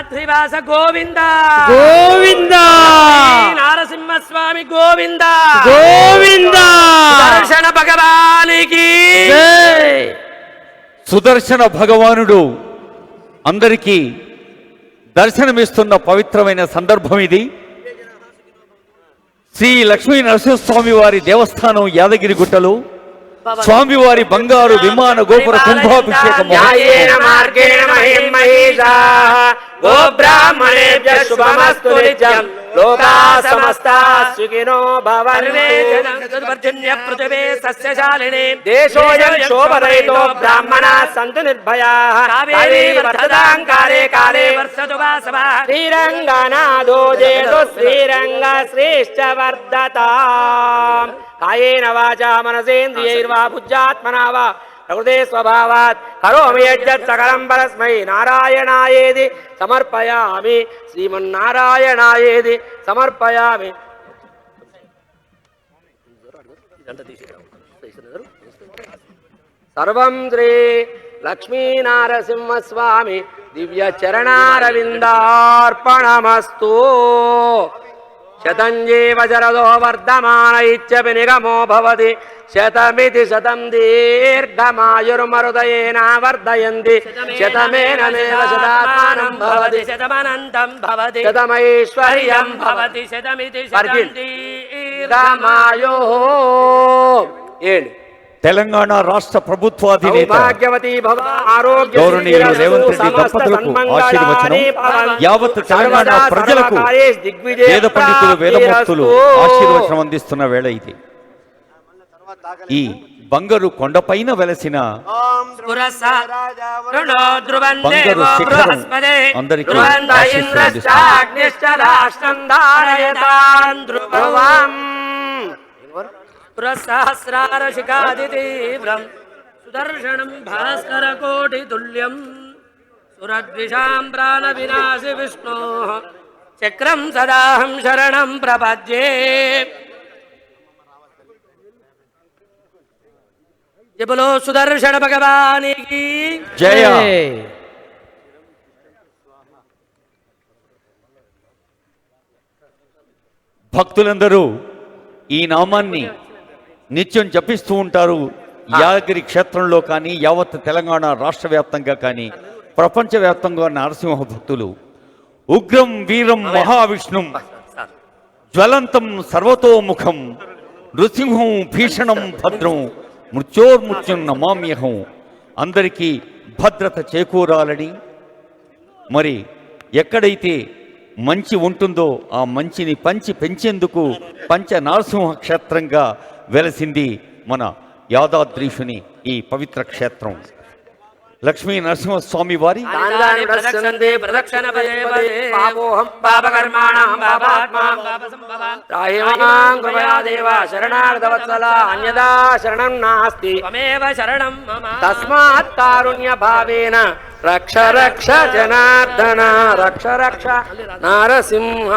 వెంకటాద్రివాస గోవింద గోవింద నారసింహస్వామి గోవింద గోవింద దర్శన భగవానికి సుదర్శన భగవానుడు అందరికీ దర్శనమిస్తున్న పవిత్రమైన సందర్భం ఇది. శ్రీ లక్ష్మీ నరసింహస్వామి వారి దేవస్థానం యాదగిరి గుట్టలో స్వామివారి బంగారు విమాన గోపుర కుంభాభిషేక దేశోయం శోభరహితో బ్రాహ్మణా సంతు నిర్భయాః కాలే కాలే శ్రీరంగనాథో జయతు శ్రీరంగ శ్రేష్ఠ వర్ధతాం కాయేన వాచా మనసేంద్రియైర్వా బుద్ధ్యాత్మనా వా ప్రకృతే స్వభావాత్ కరోమి యజ్జత్ సకలం పరస్మై నారాయణాయేది సమర్పయామి శ్రీమన్నారాయణాయేది సమర్పయామి. సర్వం శ్రీ లక్ష్మీనారసింహస్వామి దివ్య చరణారవిందార్పణమస్తు. శతంజీవ శరదో వర్ధమాన ఇత్యపి నిగమో భవతి శతమితి శతం దీర్ఘమాయుర్మరుదయేన వర్ధయంతి శతమేనమేవ శతాత్మానం భవతి శతమనంతం భవతి శతమైశ్వర్యం భవతి శతమితి శతం దీర్ఘమాయుః. ఏంటి తెలంగాణ రాష్ట్ర ప్రభుత్వాధినేత గౌరవనీయులు రేవంత్ రెడ్డి దంపతులకు ఆశీర్వచనం, యావత్ తెలంగాణ ప్రజలకు వేద పండితులు వేదమూర్తులు ఆశీర్వచనం అందిస్తున్న వేళ ఇది. ఈ బంగారు కొండపైన వెలసిన బంగారు శిఖరం అందరికీ పురసహస్రారశిఖాదితీవ్రం సుదర్శనం భాస్కర కోటి తుల్యం సురద్విషాం ప్రాణ వినాశి విష్ణో చక్రం సదాహం శరణం ప్రపద్యే. జబలో సుదర్శన భగవానికి జయ. భక్తులందరూ ఈ నామాన్ని నిత్యం జపిస్తూ ఉంటారు. యాదగిరి క్షేత్రంలో కానీ యావత్ తెలంగాణ రాష్ట్ర వ్యాప్తంగా కానీ ప్రపంచవ్యాప్తంగా నరసింహ భక్తులు ఉగ్రం వీరం మహావిష్ణుం జ్వలంతం సర్వతోముఖం నృసింహం భీషణం భద్రం మృత్యోర్మృత్యుం నమామ్యహం అందరికీ భద్రత చేకూరాలని, మరి ఎక్కడైతే మంచి ఉంటుందో ఆ మంచిని పంచి పెంచేందుకు పంచ నరసింహ క్షేత్రంగా వెలసింది మన యాదాద్రీషుని ఈ పవిత్ర క్షేత్రం. లక్ష్మీ నరసింహస్వామి వారి తస్మాత్ కారుణ్య భావేన రక్ష రక్ష జనార్దన రక్ష రక్ష నారసింహ.